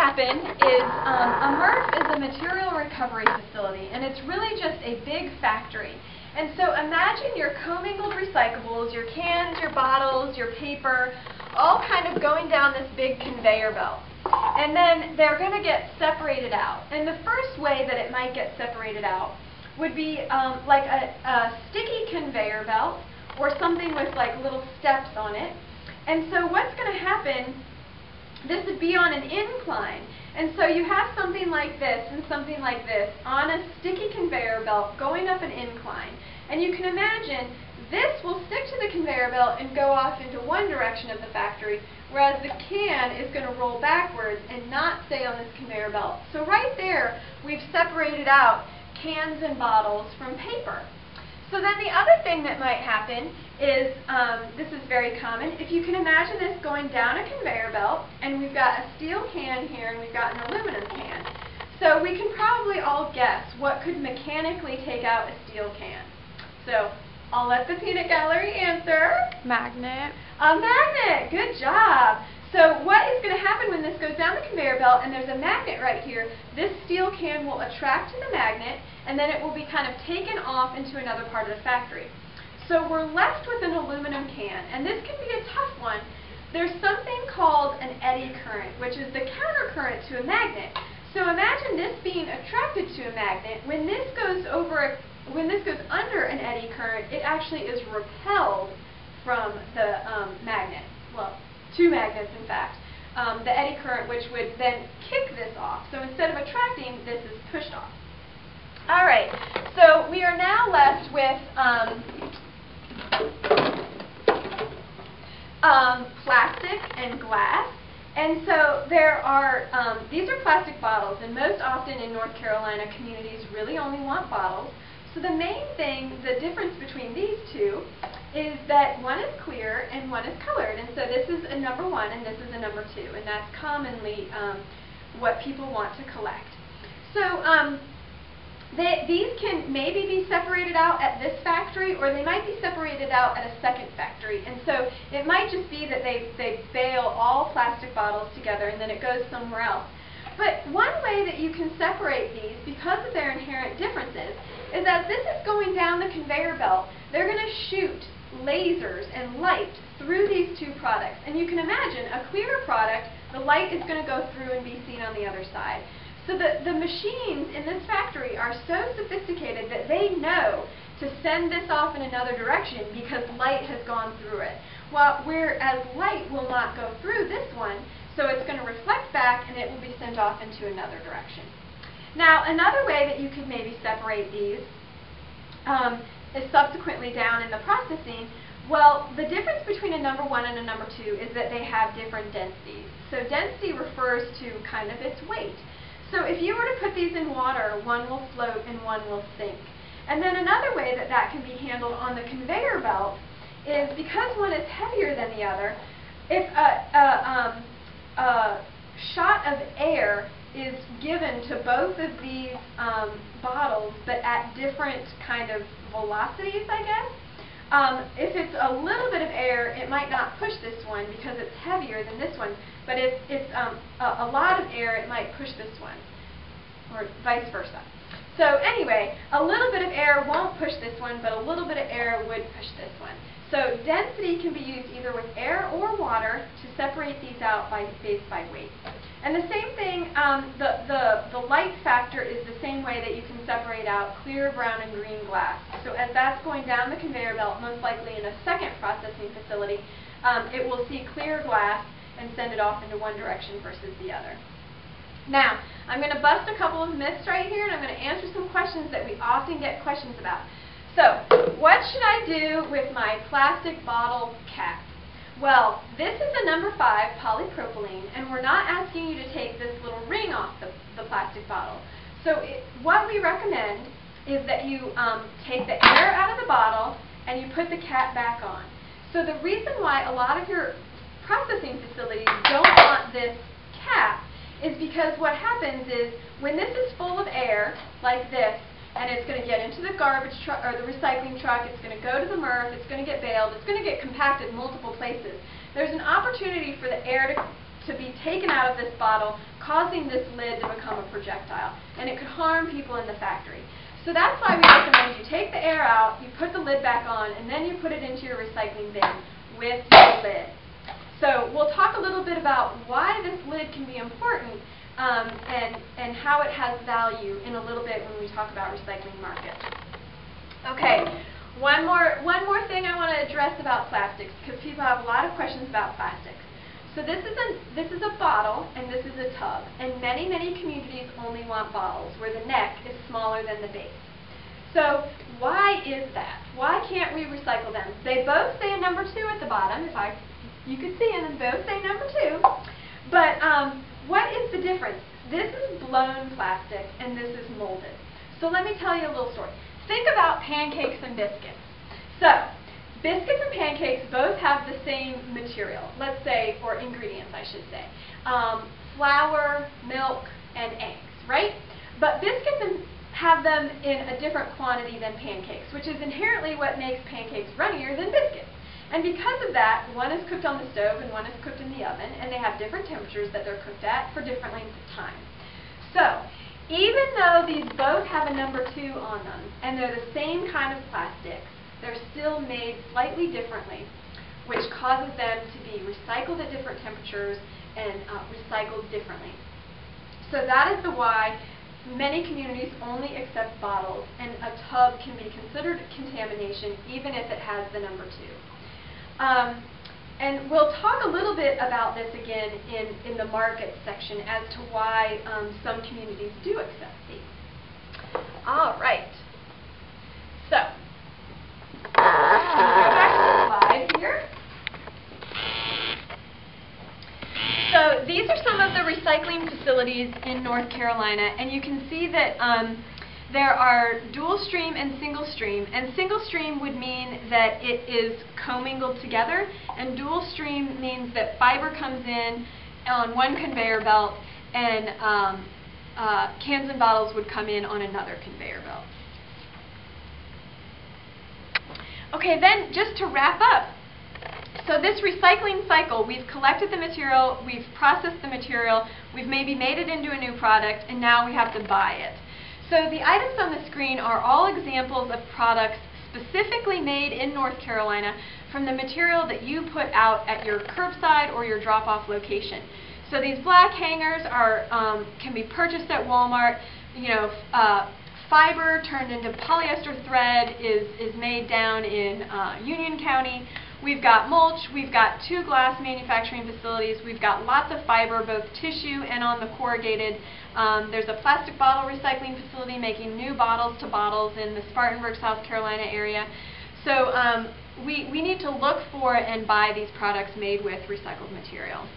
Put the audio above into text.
happen is a MRF is a material recovery facility, and it's really just a big factory. And so imagine your commingled recyclables, your cans, your bottles, your paper, all kind of going down this big conveyor belt. And then they're going to get separated out. And the first way that it might get separated out would be like a sticky conveyor belt or something with like little steps on it. And so what's going to happen, this would be on an incline. And so you have something like this and something like this on a sticky conveyor belt going up an incline. And you can imagine this will stick to the conveyor belt and go off into one direction of the factory, whereas the can is going to roll backwards and not stay on this conveyor belt. So right there, we've separated out cans and bottles from paper. So then the other thing that might happen is, this is very common, if you can imagine this going down a conveyor belt, and we've got a steel can here and we've got an aluminum can. So we can probably all guess what could mechanically take out a steel can. So I'll let the peanut gallery answer. Magnet. A magnet! Good job! So what is going to happen when this goes down the conveyor belt and there's a magnet right here, this steel can will attract to the magnet and then it will be kind of taken off into another part of the factory. So we're left with an aluminum can, and this can be a tough one. There's something called an eddy current, which is the counter current to a magnet. So imagine this being attracted to a magnet. When this goes under an eddy current, it actually is repelled from the magnet. Well, two magnets, in fact. The eddy current, which would then kick this off. So instead of attracting, this is pushed off. All right, so we are now left with plastic and glass. And so there are, these are plastic bottles, and most often in North Carolina, communities really only want bottles. So the main thing, the difference between these two, is that one is clear and one is colored. And so this is a number 1 and this is a number 2, and that's commonly what people want to collect. So these can maybe be separated out at this factory, or they might be separated out at a second factory. And so it might just be that they bale all plastic bottles together and then it goes somewhere else. But one way that you can separate these, because of their inherent differences, is as this is going down the conveyor belt, they're going to shoot lasers and light through these two products. And you can imagine a clear product, the light is going to go through and be seen on the other side. So the machines in this factory are so sophisticated that they know to send this off in another direction because light has gone through it. Whereas light will not go through this one, so it's going to reflect back and it will be sent off into another direction. Now, another way that you could maybe separate these is subsequently down in the processing. Well, the difference between a number 1 and a number 2 is that they have different densities. So density refers to kind of its weight. So if you were to put these in water, one will float and one will sink. And then another way that that can be handled on the conveyor belt is because one is heavier than the other, if a shot of air is given to both of these bottles, but at different kind of velocities, I guess. If it's a little bit of air, it might not push this one because it's heavier than this one. But if it's a lot of air, it might push this one, or vice versa. So anyway, a little bit of air won't push this one, but a little bit of air would push this one. So density can be used either with air or water to separate these out based by weight. And the same thing, the light factor is the same way that you can separate out clear, brown, and green glass. So as that's going down the conveyor belt, most likely in a second processing facility, it will see clear glass and send it off into one direction versus the other. Now, I'm going to bust a couple of myths right here, and I'm going to answer some questions that we often get questions about. So, what should I do with my plastic bottle cap? Well, this is a number 5 polypropylene, and we're not asking you to take this little ring off the plastic bottle. So what we recommend is that you take the air out of the bottle and you put the cap back on. So the reason why a lot of your processing facilities don't want this cap is because what happens is when this is full of air, like this, and it's going to get into the garbage truck or the recycling truck, it's going to go to the MRF, it's going to get baled, it's going to get compacted multiple places. There's an opportunity for the air to be taken out of this bottle, causing this lid to become a projectile, and it could harm people in the factory. So that's why we recommend you take the air out, you put the lid back on, and then you put it into your recycling bin with your lid. So we'll talk a little bit about why this lid can be important and how it has value in a little bit when we talk about recycling market. Okay, one more thing I want to address about plastics, because people have a lot of questions about plastics. So this is a bottle and this is a tub, and many communities only want bottles where the neck is smaller than the base. So why is that? Why can't we recycle them? They both say a number 2 at the bottom. You can see them, both say number 2. But what is the difference? This is blown plastic and this is molded. So let me tell you a little story. Think about pancakes and biscuits. So biscuits and pancakes both have the same material, let's say, or ingredients, I should say. Flour, milk, and eggs, right? But biscuits have them in a different quantity than pancakes, which is inherently what makes pancakes runnier than biscuits. And because of that, one is cooked on the stove and one is cooked in the oven, and they have different temperatures that they're cooked at for different lengths of time. So, even though these both have a number 2 on them, and they're the same kind of plastics, they're still made slightly differently, which causes them to be recycled at different temperatures and recycled differently. So that is the why many communities only accept bottles, and a tub can be considered contamination even if it has the number 2. And we'll talk a little bit about this again in the market section as to why some communities do accept these. All right. So, go back to the slide here. So these are some of the recycling facilities in North Carolina, and you can see that there are dual stream and single stream, and single stream would mean that it is commingled together, and dual stream means that fiber comes in on one conveyor belt and cans and bottles would come in on another conveyor belt. Okay, then just to wrap up, so this recycling cycle, we've collected the material, we've processed the material, we've maybe made it into a new product, and now we have to buy it. So the items on the screen are all examples of products specifically made in North Carolina from the material that you put out at your curbside or your drop-off location. So these black hangers can be purchased at Walmart. You know, fiber turned into polyester thread is made down in Union County. We've got mulch, we've got 2 glass manufacturing facilities, we've got lots of fiber, both tissue and on the corrugated. There's a plastic bottle recycling facility making new bottles to bottles in the Spartanburg, South Carolina area. So we need to look for and buy these products made with recycled material.